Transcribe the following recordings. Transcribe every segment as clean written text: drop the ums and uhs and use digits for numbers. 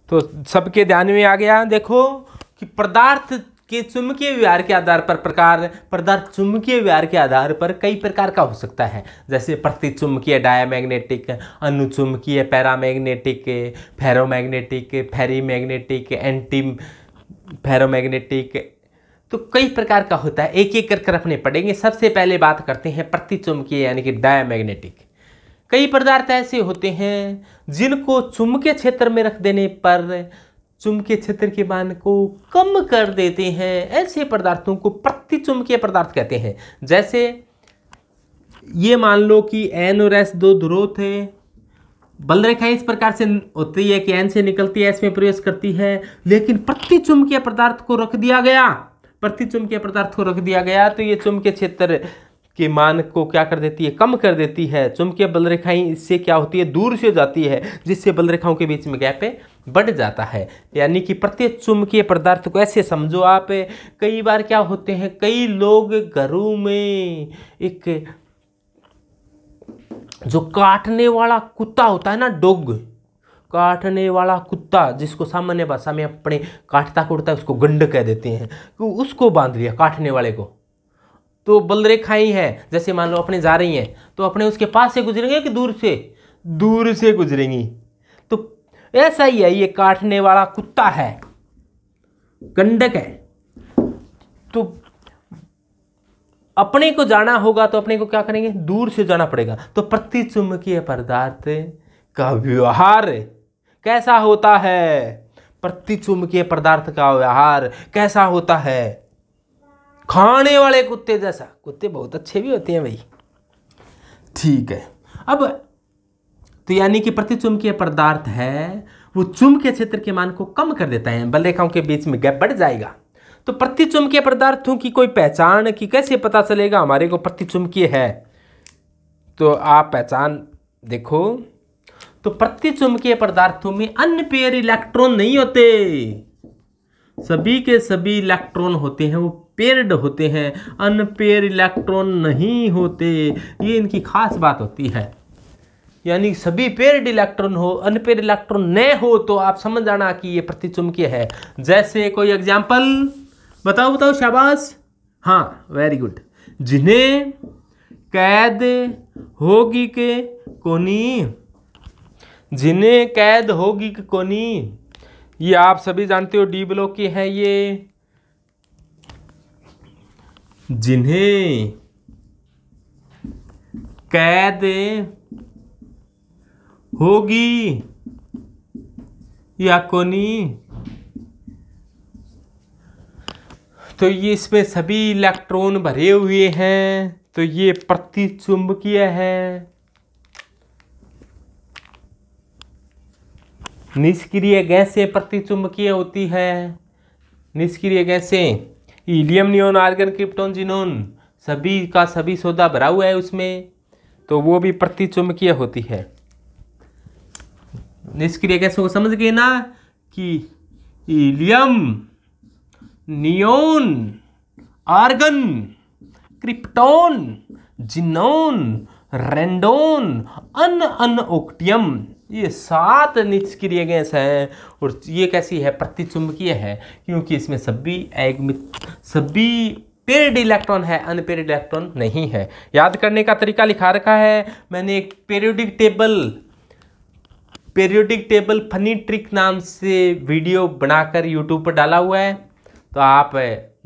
तो सबके ध्यान में आ गया। देखो कि पदार्थ के चुंबकीय व्यवहार के आधार पर पदार्थ चुंबकीय व्यवहार के आधार पर कई प्रकार का हो सकता है, जैसे प्रतिचुंबकीय डायमैग्नेटिक, अनुचुंबकीय paramagnetic, ferromagnetic, ferrimagnetic, anti ferromagnetic. तो कई प्रकार का होता है, एक एक कर अपने पढ़ेंगे। सबसे पहले बात करते हैं प्रतिचुंबकीय यानी कि डायमैग्नेटिक। कई पदार्थ ऐसे होते हैं जिनको चुंबकीय क्षेत्र में रख देने पर चुंबकीय क्षेत्र के मान को कम कर देते हैं। ऐसे पदार्थों को प्रतिचुंबकीय पदार्थ कहते हैं। जैसे ये मान लो कि N और S दो ध्रुव थे, बल रेखाएं इस प्रकार से होती है कि N से निकलती है, S में प्रवेश करती है, लेकिन प्रतिचुंबकीय पदार्थ को रख दिया गया तो ये चुंबकीय क्षेत्र के मान को क्या कर देती है, कम कर देती है। चुंबकीय बल रेखाएं इससे क्या होती है, दूर से जाती है, जिससे बल रेखाओं के बीच में गैप बढ़ जाता है। यानी कि प्रतिचुंबकीय पदार्थ को ऐसे समझो आप। कई बार क्या होते हैं, कई लोग घरों में एक जो काटने वाला कुत्ता होता है ना, डॉग, काटने वाला कुत्ता, जिसको सामान्य भाषा में अपने काटता कुटता है उसको गंड कह देते हैं, तो उसको बांध लिया काटने वाले को। तो बल रेखाएं हैं, जैसे मान लो अपने जा रही हैं तो अपने उसके पास से गुजरेंगे कि दूर से गुजरेंगी। तो ऐसा ही है, ये काटने वाला कुत्ता है, गंडक है। तो अपने को जाना होगा तो अपने को क्या करेंगे, दूर से जाना पड़ेगा। तो प्रतिचुंबकीय पदार्थ का व्यवहार कैसा होता है, प्रतिचुंबकीय पदार्थ का व्यवहार कैसा होता है, खाने वाले कुत्ते जैसा। कुत्ते बहुत अच्छे भी होते हैं भाई, ठीक है। अब तो यानी कि प्रतिचुंबकीय पदार्थ है वो चुंबकीय क्षेत्र के मान को कम कर देता है, बल रेखाओं के बीच में गैप बढ़ जाएगा। तो प्रतिचुंबकीय पदार्थों की कोई पहचान कि कैसे पता चलेगा हमारे को प्रतिचुंबकीय है, तो आप पहचान देखो। तो प्रतिचुंबकीय पदार्थों में अनपेयर इलेक्ट्रॉन नहीं होते, सभी के सभी इलेक्ट्रॉन होते हैं वो पेयर्ड होते हैं, अनपेयर इलेक्ट्रॉन नहीं होते। ये इनकी खास बात होती है। यानी सभी पेयर्ड इलेक्ट्रॉन हो, अनपेयर इलेक्ट्रॉन न हो तो आप समझ जाना कि ये प्रतिचुंबकीय है। जैसे कोई एग्जाम्पल बताओ शाबाश। हाँ, वेरी गुड। जिन्हें कैद होगी के कोनी, जिन्हें कैद होगी के कोनी, ये आप सभी जानते हो डी ब्लॉक के हैं ये। जिन्हें कैद होगी या कोनी, तो ये इसमें सभी इलेक्ट्रॉन भरे हुए हैं, तो ये प्रतिचुंबकीय है। निष्क्रिय गैसें प्रतिचुंबकीय होती है। निष्क्रिय गैसें helium, neon, argon, krypton, xenon, सभी का सभी सौदा भरा हुआ है उसमें, तो वो भी प्रतिचुंबकीय होती है। निष्क्रिय गैसों को समझ गए ना कि helium, neon, argon, krypton, xenon, radon, ununoctium, ये 7 निष्क्रिय गैस हैं। और ये कैसी है, प्रतिचुंबकीय है, क्योंकि इसमें सभी पेयर्ड इलेक्ट्रॉन है, अनपेयर्ड इलेक्ट्रॉन नहीं है। याद करने का तरीका लिखा रखा है मैंने, एक पीरियोडिक टेबल फनी ट्रिक नाम से वीडियो बनाकर यूट्यूब पर डाला हुआ है, तो आप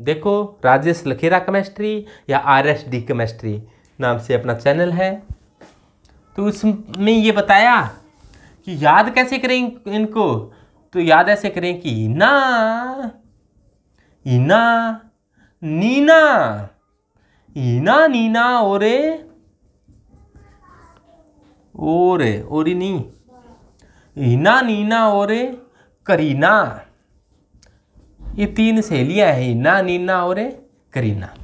देखो। राजेश लखेरा केमिस्ट्री या RSD केमिस्ट्री नाम से अपना चैनल है। तो उसमें ये बताया कि याद कैसे करें इनको। तो याद ऐसे करें कि इना, नीना, इना, नीना, ओरे नहीं, इना, नीना, ओरे, करीना। ये 3 सहेलियां हैं, इना, नीना और करीना।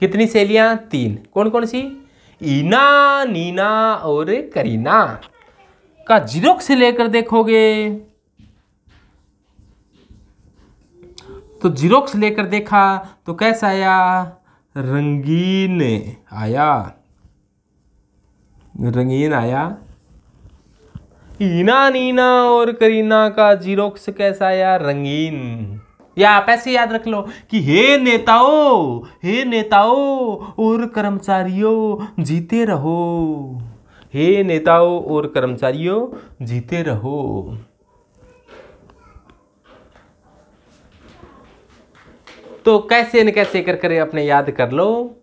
कितनी सहेलियां? 3। कौन कौन सी? इना, नीना और करीना का जीरोक्स लेकर देखोगे तो जीरोक्स लेकर देखा तो कैसा आया? रंगीन आया, रंगीन आया। ईना नीना और करीना का जीरोक्स कैसा यार, रंगीन। या आप ऐसे याद रख लो कि हे नेताओं और कर्मचारियों जीते रहो, हे नेताओं और कर्मचारियों जीते रहो। तो कैसे न कैसे कर अपने याद कर लो,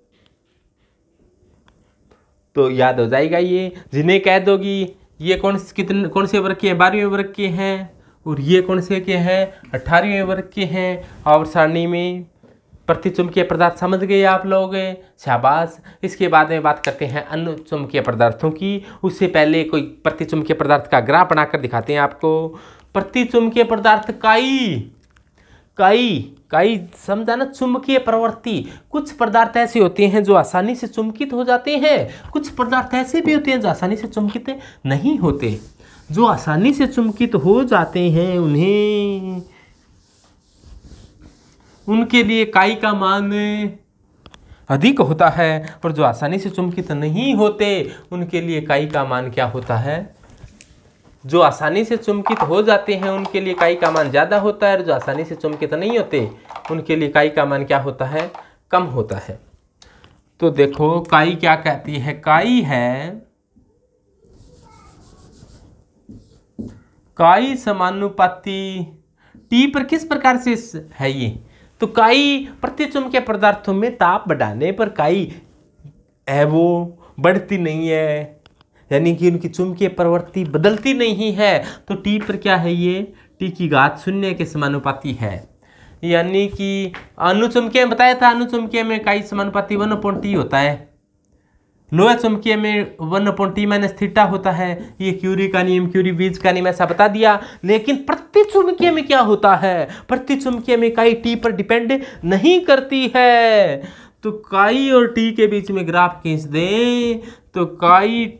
तो याद हो जाएगा ये। जिन्हें कह दोगी ये कौन से वर्ग के हैं, 12वें वर्ग के हैं, और ये कौन से के हैं, 18वें वर्ग के हैं। और सारणी में प्रतिचुंबकीय पदार्थ समझ गए आप लोग, शाबाश। इसके बाद में बात करते हैं अनुचुंबकीय पदार्थों की। उससे पहले कोई प्रतिचुंबकीय पदार्थ का ग्राफ बनाकर दिखाते हैं आपको। प्रतिचुंबकीय पदार्थ काई समझा ना, चुंबकीय प्रवृत्ति। कुछ पदार्थ ऐसे होते हैं जो आसानी से चुंबकित हो जाते हैं, कुछ पदार्थ ऐसे भी होते हैं जो आसानी से चुंबकित नहीं होते। जो आसानी से चुंबकित हो जाते हैं उनके लिए काई का मान अधिक होता है, और जो आसानी से चुंबकित नहीं होते उनके लिए काई का मान क्या होता है, जो आसानी से चुंबकित हो जाते हैं उनके लिए काई का मान ज़्यादा होता है, और जो आसानी से चुंबकित नहीं होते उनके लिए काई का मान क्या होता है, कम होता है। तो देखो काई क्या कहती है, काई समानुपाती टी पर किस प्रकार से है ये। तो काई प्रतिचुंबकीय पदार्थों में ताप बढ़ाने पर काई है वो बढ़ती नहीं है, यानी कि उनकी चुंबकीय प्रवृत्ति बदलती नहीं है। तो टी पर क्या है, ये टी की घात 0 के समानुपाती है। यानी कि अनुचुंबकीय में बताया था, अनुचुंबकीय में काई समानुपाती 1/T होता है, लोहा चुंबकीय में 1/T माइनस थीटा होता है। ये क्यूरी का नियम, क्यूरी बीज का नियम ऐसा बता दिया। लेकिन प्रतिचुंबकीय में क्या होता है, प्रतिचुंबकीय में काई टी पर डिपेंड नहीं करती है। तो काई और टी के बीच में ग्राफ खींच दें, तो काई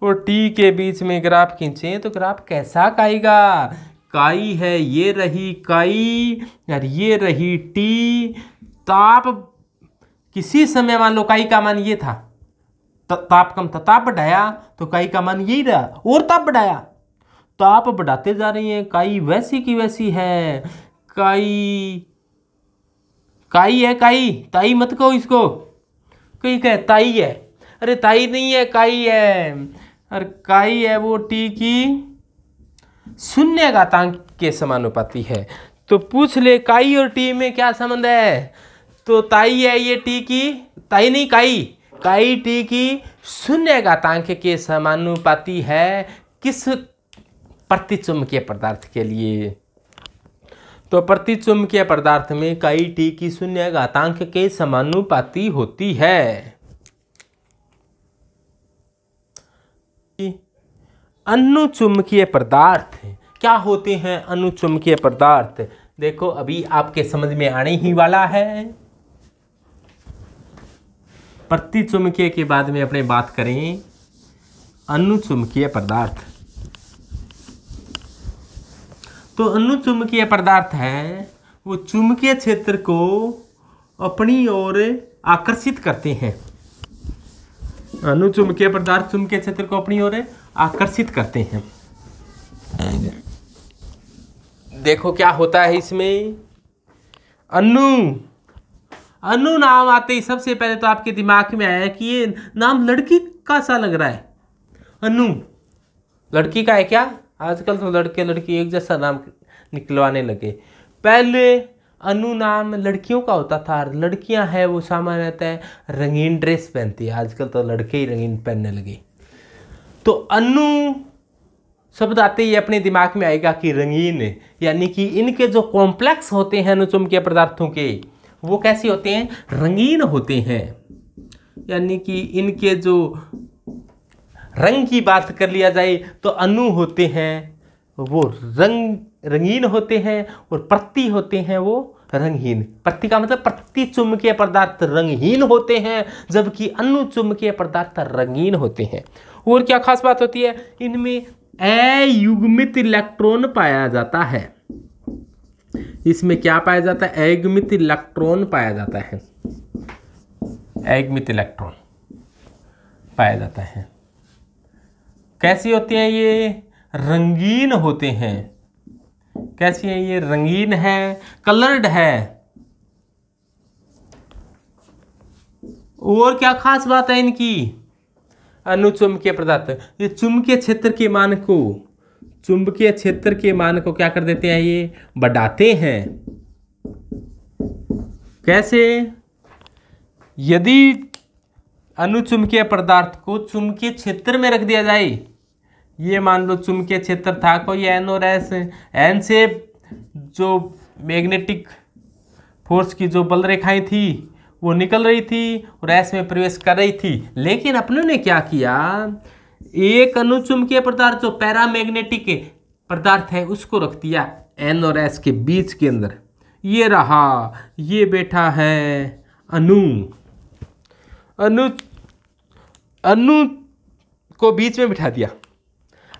और टी के बीच में ग्राफ खींचें तो ग्राफ कैसा आएगा, काई है ये रही काई और ये रही टी। ताप किसी समय मान लो काई का मान ये था, ताप कम था, ताप बढ़ाया तो काई का मान यही रहा, और ताप बढ़ाया, ताप बढ़ाते जा रही है, काई वैसी की वैसी है। काई है, ताई मत कहो इसको, कोई कहे ताई है, अरे ताई नहीं है काई है, और काई है वो टी की 0 घातांक के समानुपाती है। तो पूछ ले काई और टी में क्या संबंध है, तो ताई है ये टी की, ताई नहीं काई टी की 0 घातांक के समानुपाती है। किस प्रतिचुंबकीय पदार्थ के लिए, तो प्रतिचुंबकीय पदार्थ में काई टी की 0 घातांक के समानुपाती होती है। अनुचुंबकीय पदार्थ क्या होते हैं, अनुचुंबकीय पदार्थ देखो अभी आपके समझ में आने ही वाला है। प्रतिचुंबकीय के बाद में अपने बात करें अनुचुंबकीय पदार्थ। तो अनुचुंबकीय पदार्थ है वो चुंबकीय क्षेत्र को अपनी ओर आकर्षित करते हैं। अनुचुंबकीय पदार्थ चुंबकीय क्षेत्र को अपनी ओर आकर्षित करते हैं। देखो क्या होता है इसमें, अनु नाम आते ही सबसे पहले तो आपके दिमाग में आया कि ये नाम लड़की का सा लग रहा है। अनु लड़की का है क्या, आजकल तो लड़के लड़की एक जैसा नाम निकलवाने लगे। पहले अनु नाम लड़कियों का होता था, लड़कियां हैं वो सामान्यतः रंगीन ड्रेस पहनती है, आजकल तो लड़के ही रंगीन पहनने लगे। तो अनु शब्द आते ही अपने दिमाग में आएगा कि रंगीन, यानी कि इनके जो कॉम्प्लेक्स होते हैं अनुचुंबकीय पदार्थों के वो कैसे होते हैं, रंगीन होते हैं। यानी कि इनके जो रंग की बात कर लिया जाए तो अणु होते हैं वो रंगीन होते हैं, और प्रति होते हैं वो रंगहीन। प्रति का मतलब प्रतिचुंबकीय पदार्थ रंगहीन होते हैं, जबकि अनुचुंबकीय पदार्थ रंगीन होते हैं। और क्या खास बात होती है, इनमें अयुग्मित इलेक्ट्रॉन पाया जाता है। इसमें क्या पाया जाता है, अयुग्मित इलेक्ट्रॉन पाया जाता है, अयुग्मित इलेक्ट्रॉन पाया जाता है। कैसी होती हैं ये, रंगीन होते हैं। कैसी है ये? रंगीन है, कलर्ड है। और क्या खास बात है इनकी? अनुचुंबकीय पदार्थ, ये चुंबकीय क्षेत्र के मान को, चुंबकीय क्षेत्र के मान को क्या कर देते हैं? ये बढ़ाते हैं। कैसे? यदि अनुचुंबकीय पदार्थ को चुंबकीय क्षेत्र में रख दिया जाए, ये मान लो चुंबकीय क्षेत्र था कोई एन और एस, एन से जो मैग्नेटिक फोर्स की जो बल रेखाएं थी वो निकल रही थी और एस में प्रवेश कर रही थी। लेकिन अपने ने क्या किया, एक अनुचुंबकीय पदार्थ जो पैरामैग्नेटिक पदार्थ है उसको रख दिया एन और एस के बीच के अंदर। ये रहा, ये बैठा है अनु। अनु अनु को बीच में बिठा दिया।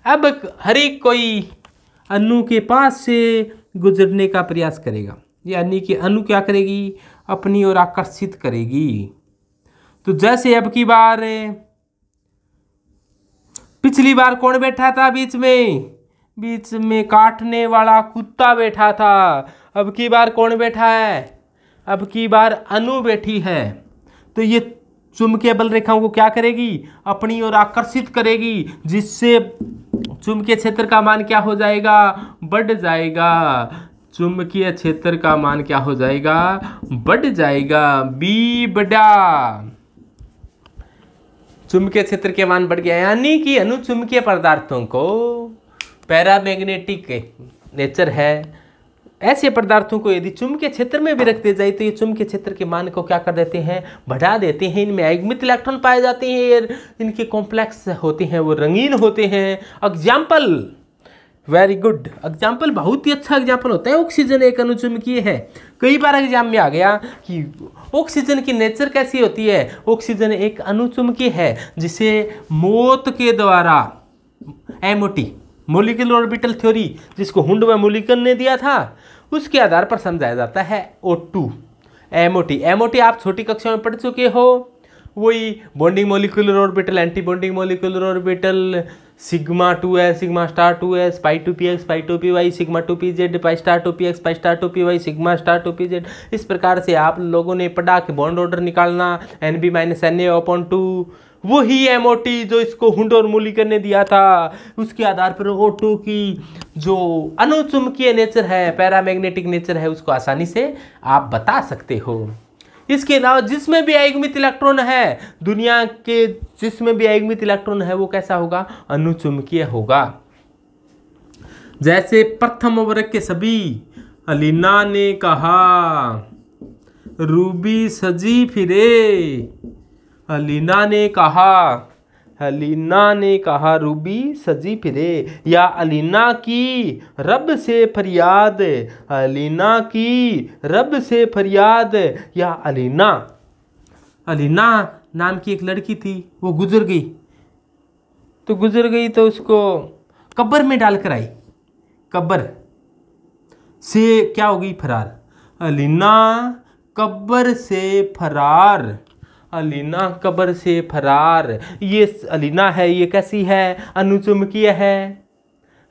अब हर एक कोई अनु के पास से गुजरने का प्रयास करेगा, यानी कि अनु क्या करेगी? अपनी ओर आकर्षित करेगी। तो जैसे अब की बार, पिछली बार कौन बैठा था बीच में? बीच में काटने वाला कुत्ता बैठा था। अब की बार कौन बैठा है? अब की बार अनु बैठी है। तो ये चुंबकीय बल रेखाओं को क्या करेगी? अपनी ओर आकर्षित करेगी, जिससे चुंबकीय क्षेत्र का मान क्या हो जाएगा? बढ़ जाएगा। चुंबकीय क्षेत्र का मान क्या हो जाएगा? बढ़ जाएगा। बी बढ़ा, चुंबकीय क्षेत्र के मान बढ़ गया। यानी कि अनुचुंबकीय पदार्थों को पैरामैग्नेटिक नेचर है, ऐसे पदार्थों को यदि चुंबकीय क्षेत्र में भी रख दिया जाए तो ये चुंबकीय क्षेत्र के मान को क्या कर देते हैं? बढ़ा देते हैं। इनमें आयुग्मित इलेक्ट्रॉन पाए जाते हैं, इनके कॉम्प्लेक्स होते हैं, वो रंगीन होते हैं। एग्जाम्पल, वेरी गुड एग्जाम्पल, बहुत ही अच्छा एग्जाम्पल होता है। ऑक्सीजन एक अनुचुंबकीय है। कई बार एग्जाम में आ गया कि ऑक्सीजन की नेचर कैसी होती है। ऑक्सीजन एक अनुचुंबकीय है जिसे मौत के द्वारा, एमओटी मोलिकुलर ऑर्बिटल थ्योरी, जिसको हुंड व मुलिकन ने दिया था, उसके आधार पर समझाया जाता है O2 एमओटी। एमओटी आप छोटी कक्षा में पढ़ चुके हो। वही bonding molecular orbital, anti bonding molecular orbital, sigma 2s, sigma star 2s, पाई 2px, पाई 2py, sigma 2pz, pi star 2px, pi star 2py, sigma star 2pz। इस प्रकार से आप लोगों ने पढ़ा कि बॉन्ड ऑर्डर निकालना Nb-Na/2। वही एमओटी जो इसको हुंड और मुलिकन ने दिया था, उसके आधार पर O2 की जो अनुचुंबकीय नेचर है, पैरामैग्नेटिक नेचर है, उसको आसानी से आप बता सकते हो। इसके अलावा जिसमें भी आयुग्मित इलेक्ट्रॉन है, दुनिया के जिसमें भी आयुग्मित इलेक्ट्रॉन है, वो कैसा होगा? अनुचुंबकीय होगा। जैसे प्रथम वर्ग के सभी, अलीना ने कहा रूबी सजी फिरे। अलीना ने कहा रूबी सजी फिरे, या अलीना की रब से फरियाद, अलीना की रब से फरियाद, या अलीना नाम की एक लड़की थी, वो गुजर गई तो उसको कब्र में डालकर आई। कब्र से क्या हो गई? फरार। अलीना कब्र से फरार, अलीना कब्र से फरार। ये अलीना है, ये कैसी है? अनुचुंबकीय है।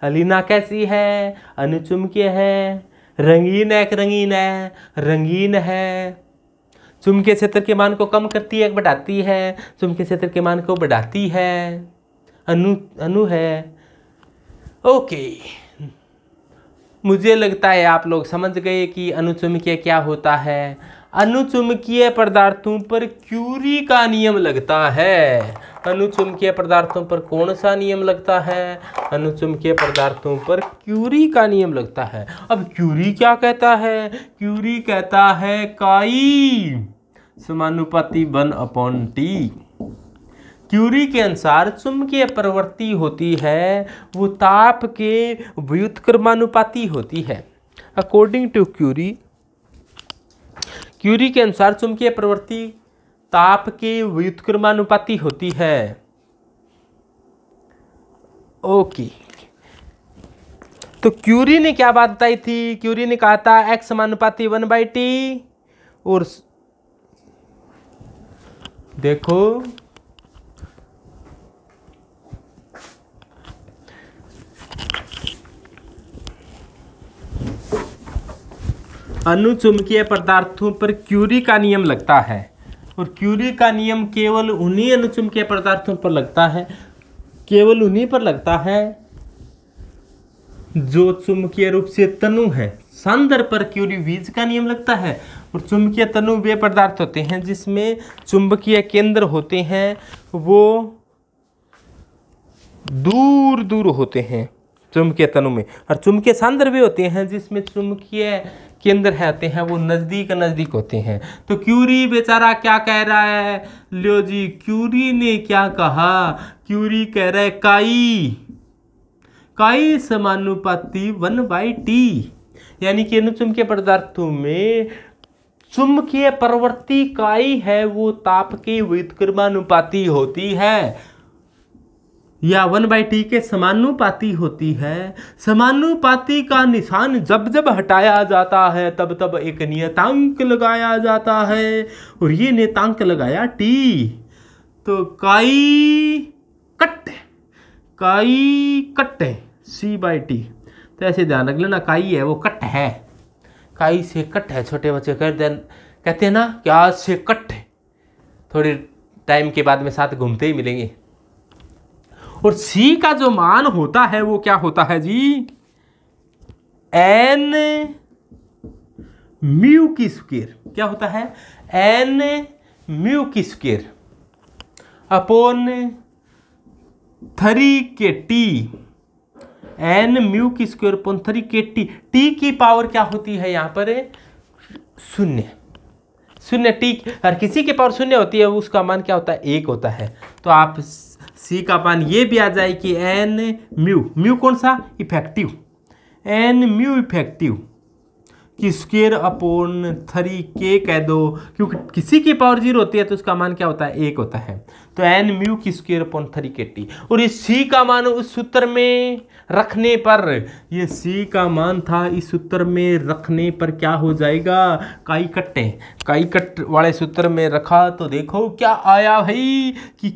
अलीना कैसी है? अनुचुंबकीय है। रंगीन है। चुंबकीय क्षेत्र के मान को कम करती है, बढ़ाती है? चुंबकीय क्षेत्र के मान को बढ़ाती है। अनु है। ओके, मुझे लगता है आप लोग समझ गए कि अनुचुंबकीय क्या होता है। अनुचुंबकीय पदार्थों पर क्यूरी का नियम लगता है। अनुचुंबकीय पदार्थों पर कौन सा नियम लगता है? अनुचुंबकीय पदार्थों पर क्यूरी का नियम लगता है। अब क्यूरी क्या कहता है? क्यूरी कहता है काई समानुपाती 1/T। क्यूरी के अनुसार चुंबकीय प्रवृत्ति होती है वो ताप के व्युत्क्रमानुपाती होती है। अकॉर्डिंग टू क्यूरी के अनुसार चुंबकीय प्रवृत्ति ताप के व्युत्क्रमानुपाती होती है। ओके, तो क्यूरी ने क्या बात बताई थी? क्यूरी ने कहा था x समानुपाती 1/T। और देखो अणुचुंबकीय पदार्थों पर क्यूरी का नियम लगता है, और क्यूरी का नियम केवल उन्हीं अणुचुंबकीय पदार्थों पर लगता है, केवल उन्हीं पर लगता है जो चुंबकीय रूप से तनु है। सांद्र पर क्यूरी बीज का नियम लगता है। और चुंबकीय तनु वे पदार्थ होते हैं जिसमें चुंबकीय केंद्र होते हैं वो दूर दूर होते हैं चुंबकीय तनु में, और चुंबकीय सांद्र वे होते हैं जिसमें चुंबकीय केंद्र होते हैं वो नजदीक नजदीक होते हैं। तो क्यूरी बेचारा क्या कह रहा है, लो जी क्यूरी ने क्या कहा, क्यूरी कह रहा है काई समानुपाती 1/T, यानी कि अणुचुंबकीय पदार्थों में चुंबकीय प्रवृत्ति काई है वो ताप के व्युत्क्रमानुपाती होती है, या 1/T के समानुपाती होती है। समानुपाती का निशान जब जब हटाया जाता है तब तब एक नियतांक लगाया जाता है, और ये नियतांक लगाया T। तो काई कट है C/T। तो ऐसे ध्यान रख लेना, काई है वो कट है, काई से कट है। छोटे बच्चे कहते हैं ना कि आज से कट है, थोड़े टाइम के बाद में साथ घूमते ही मिलेंगे। और C का जो मान होता है वो क्या होता है जी, N म्यू की स्क्वायर। क्या होता है, N म्यू की square upon 3kT। N mu की स्क्वायर अपॉन 3kT। T की पावर क्या होती है यहाँ पर, शून्य। T और किसी की पावर शून्य होती है उसका मान क्या होता है, 1 होता है। तो आप C का मान ये भी आ जाए कि N म्यू कौन सा, इफेक्टिव, N म्यू इफेक्टिव की स्क्वायर अपॉन 3k कह दो, क्योंकि किसी की पावर 0 होती है तो उसका मान क्या होता है, 1 होता है। तो N म्यू की स्क्वायर अपॉन 3kT। और इस C का मान उस सूत्र में रखने पर, ये C का मान था, इस सूत्र में रखने पर क्या हो जाएगा, काई कट वाले सूत्र में रखा तो देखो क्या आया भाई, कि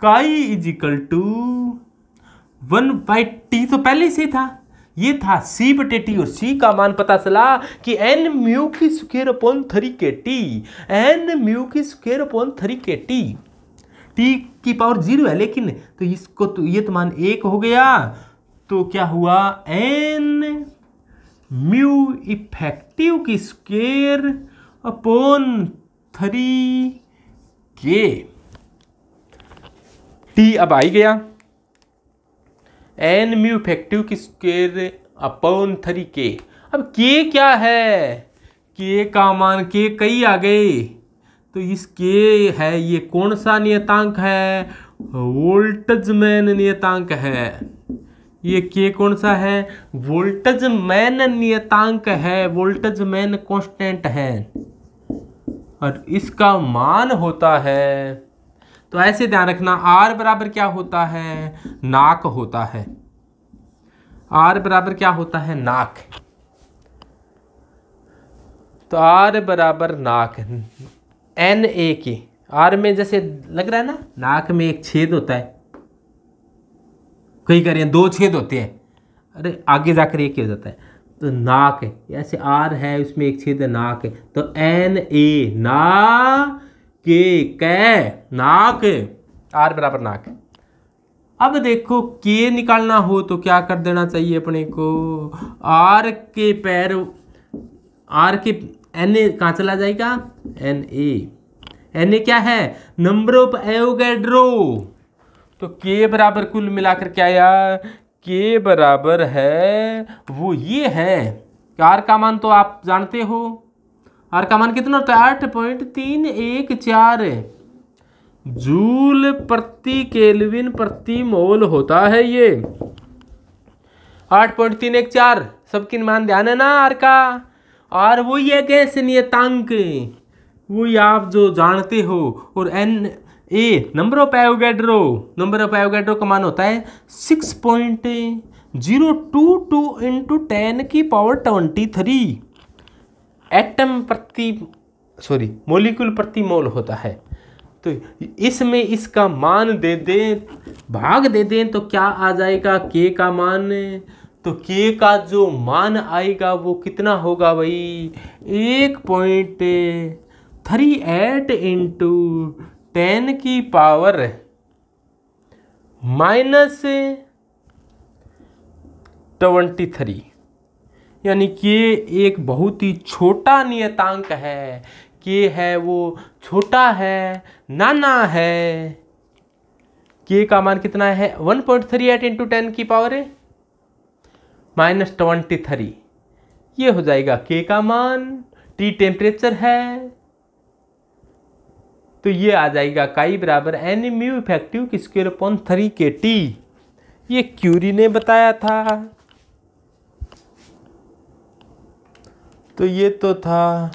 काई इज इक्वल टू 1/T। तो पहले से था, ये था C/T, और C का मान पता चला कि N म्यू की square upon 3kT, N mu की स्क्वायर अपॉन 3kT। T की पावर 0 है लेकिन, तो इसको तो ये तो मान 1 हो गया, तो क्या हुआ, N म्यू इफेक्टिव की स्क्वायर अपॉन 3k। T अब आ ही गया, N म्यू इफेक्टिव की स्क्वायर अपॉन 3k। अब k क्या है, k का मान, k कई आ गए, तो इस k है, ये कौन सा नियतांक है, वोल्टजमैन नियतांक है। ये k कौन सा है, वोल्टजमैन नियतांक है, वोल्टजमैन कांस्टेंट है, और इसका मान होता है, तो ऐसे ध्यान रखना, R बराबर क्या होता है, नाक होता है। R बराबर क्या होता है, नाक। तो R बराबर नाक, NA की, R में जैसे लग रहा है ना, नाक में एक छेद होता है, कई करें 2 छेद होते हैं, अरे आगे जाकर एक ही हो जाता है, तो नाक है, ऐसे R है उसमें एक छेद है, नाक है, तो NA नाक, नाक, R बराबर नाक। अब देखो k निकालना हो तो क्या कर देना चाहिए अपने को, R के पैर, R के Na कहाँ चला जाएगा, Na क्या है, नंबर ऑफ एवोगैड्रो। तो k बराबर कुल मिलाकर क्या आया, k बराबर है वो ये है, R का मान तो आप जानते हो, R का मान कितना होता है, 8.314 जूल प्रति केल्विन प्रति मोल होता है। ये 8.314 सबकी मान ध्यान है ना R का, और वो ये गैस नियतांक, वो आप जो जानते हो, और Na नंबर ऑफ एवोगैड्रो का मान होता है 6.022 × 10⁻23 एटम मोलिक्यूल प्रति मोल होता है। तो इसमें इसका मान दे दें, भाग दे दें, तो क्या आ जाएगा, k का मान, तो के का जो मान आएगा वो कितना होगा भाई, 1.38 इंटू 10 की पावर -23, यानी कि एक बहुत ही छोटा नियतांक है, के है वो छोटा है, नाना है। के का मान कितना है, 1.38 इंटू 10 की पावर -23, ये हो जाएगा के का मान। टी टेम्परेचर है, तो ये आ जाएगा काई बराबर एन म्यू इफेक्टिव की स्क्वायर अपॉन 3 के टी। ये क्यूरी ने बताया था। तो ये तो था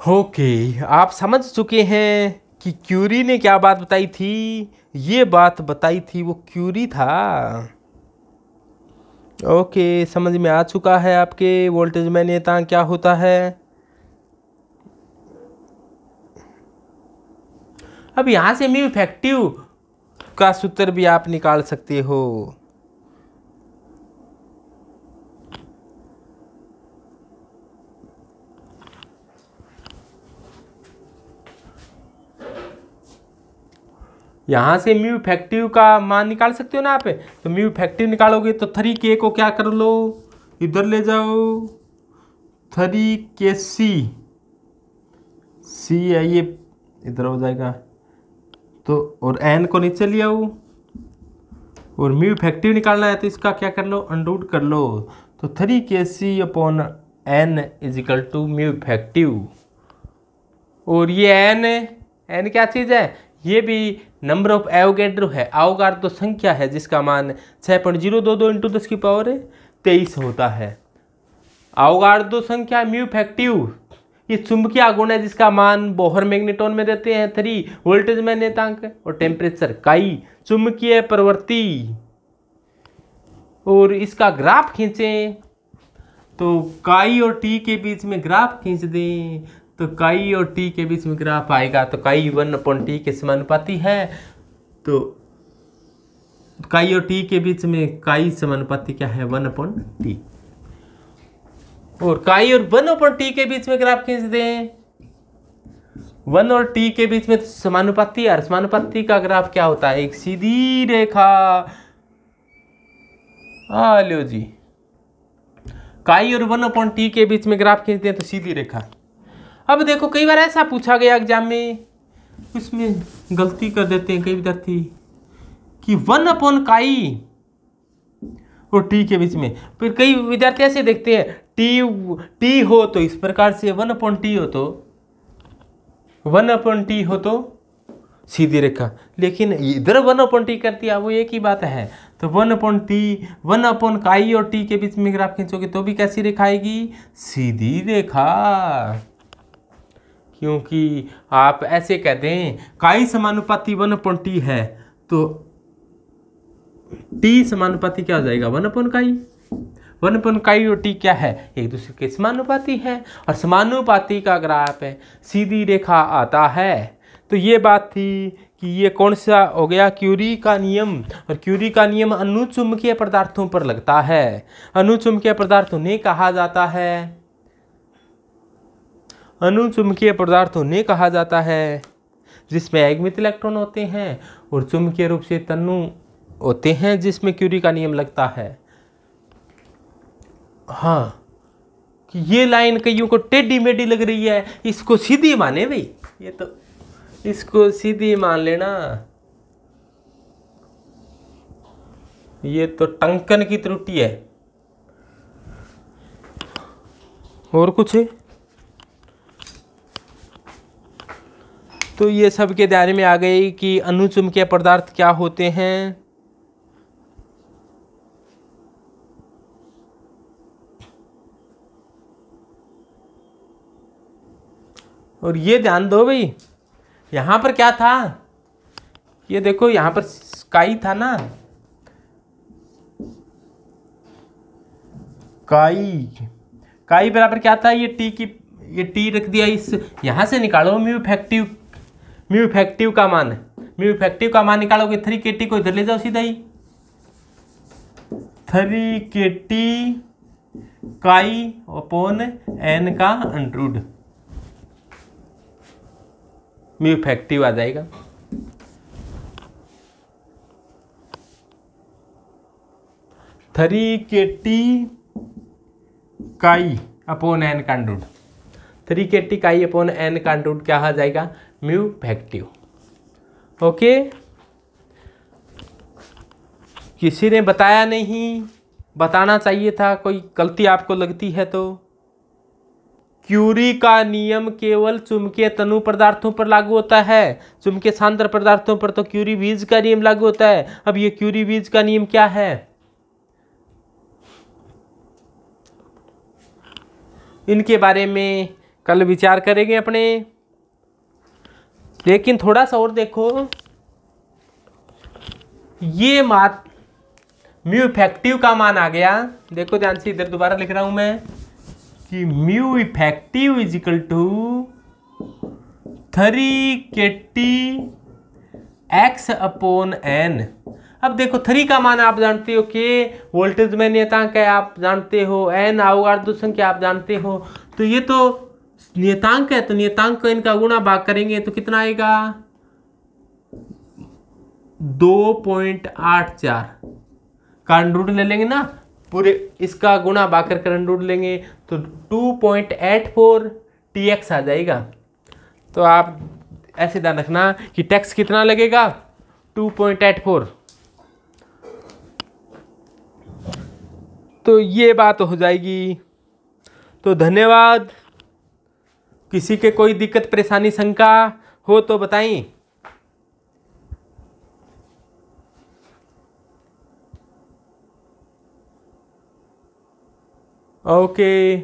ओके। आप समझ चुके हैं कि क्यूरी ने क्या बात बताई थी। ये बात बताई थी वो क्यूरी था। ओके, समझ में आ चुका है आपके वोल्टेज में नियतांक क्या होता है। अब यहां से म्यू इफेक्टिव का सूत्र भी आप निकाल सकते हो। यहां से म्यू इफेक्टिव का मान निकाल सकते हो ना आप। तो म्यू इफेक्टिव निकालोगे तो 3k को क्या कर लो, इधर ले जाओ, 3kc, सी है ये इधर हो जाएगा, तो और n को नीचे ले आओ, और म्यू इफेक्टिव निकालना है तो इसका क्या कर लो, अंडरूट कर लो। तो 3kc upon n is equal to mu effective. और ये n क्या चीज़ है, ये भी नंबर ऑफ एवोगैड्रो है, अवोगाड्रो संख्या है, जिसका मान 6.022 इंटू 10 की पावर 23 होता है। अवोगाड्रो संख्या म्यू इफेक्टिव, ये चुंबकीय आघूर्ण है जिसका मान बोहर मैग्नेटोन में देते हैं 3, वोल्टेज में नियतांक, और टेम्परेचर काई, चुंबकीय प्रवृत्ति। और इसका ग्राफ खींचें तो काई और टी के बीच में ग्राफ खींच दें, तो काई और टी के बीच में ग्राफ आएगा, तो काई 1/t के समानुपाती है। तो काई और टी के बीच में काई समानुपाती क्या है, 1/t। और काई और 1/t के बीच में ग्राफ खींच दें, 1 और t के बीच में समानुपाती, और समानुपाती का ग्राफ क्या होता है, एक सीधी रेखा। लो जी, काई और 1/t के बीच में ग्राफ खींचते हैं तो सीधी रेखा। अब देखो कई बार ऐसा पूछा गया एग्जाम में, इसमें गलती कर देते हैं कई विद्यार्थी कि 1/काई और टी के बीच में, फिर कई विद्यार्थी ऐसे देखते हैं टी हो तो इस प्रकार से, 1/t हो तो 1/t हो तो सीधी रेखा, लेकिन इधर 1/t कर दिया, वो एक ही बात है। तो 1/काई और टी के बीच में ग्राफ खींचोगे तो भी कैसी रेखा आएगी, सीधी रेखा। क्योंकि आप ऐसे कह दें काई समानुपाती 1/t है तो टी समानुपाती क्या हो जाएगा, 1/काई। 1/काई और टी क्या है, एक दूसरे के समानुपाती है, और समानुपाती का ग्राफ है, सीधी रेखा आता है। तो ये बात थी कि ये कौन सा हो गया, क्यूरी का नियम। और क्यूरी का नियम अनुचुंबकीय पदार्थों पर लगता है। अनुचुंबकीय पदार्थ उन्हें कहा जाता है, अनुचुंबकीय पदार्थ उन्हें कहा जाता है जिसमें एकमित इलेक्ट्रॉन होते हैं और चुंबकीय रूप से तन्नु होते हैं, जिसमें क्यूरी का नियम लगता है। हाँ, कि ये लाइन कईयों को टेढ़ी मेढ़ी लग रही है, इसको सीधी माने भाई, ये तो इसको सीधी मान लेना, ये तो टंकन की त्रुटि है। और कुछ है तो ये सब के दायरे में आ गई कि अनुचुंबकीय पदार्थ क्या होते हैं। और ये ध्यान दो भाई, यहां पर क्या था, ये देखो यहां पर काई था ना, काई बराबर क्या था, ये टी रख दिया, इस यहां से निकालो म्यू इफेक्टिव म्यू इफेक्टिव का मान, म्यू इफेक्टिव का मान निकालोगे 3kT को इधर ले जाओ सीधा ही, 3kT काई अपॉन n का अंडरवुड म्यू इफेक्टिव आ जाएगा। थ्री KT काई अपॉन n का अंडरवुड, 3kT काई अपॉन n का अंडरवुड क्या आ जाएगा, म्यू इफेक्टिव। ओके, किसी ने बताया नहीं, बताना चाहिए था, कोई गलती आपको लगती है तो। क्यूरी का नियम केवल चुंबकीय तनु पदार्थों पर लागू होता है, चुंबकीय सांद्र पदार्थों पर तो क्यूरी बीज का नियम लागू होता है। अब ये क्यूरी बीज का नियम क्या है, इनके बारे में कल विचार करेंगे अपने। लेकिन थोड़ा सा और देखो, ये म्यू इफेक्टिव का मान आ गया, देखो ध्यान से, इधर दोबारा लिख रहा हूं मैं कि mu effective is equal to 3kT x upon n। अब देखो 3 का मान आप जानते हो कि वोल्टेज में नियतांक है, आप जानते हो, n अवगाद्रो संख्या आप जानते हो, तो ये तो नियतांक है, तो नियतांक को इनका गुणा भाग करेंगे तो कितना आएगा, 2.84 का अंडरवुड ले लेंगे ना, पूरे इसका गुणा भाग कर अंडरवुड लेंगे तो 2.84 TX आ जाएगा। तो आप ऐसे ध्यान रखना कि टैक्स कितना लगेगा, 2.84। तो ये बात हो जाएगी। तो धन्यवाद। किसी के कोई दिक्कत परेशानी शंका हो तो बताएं। ओके।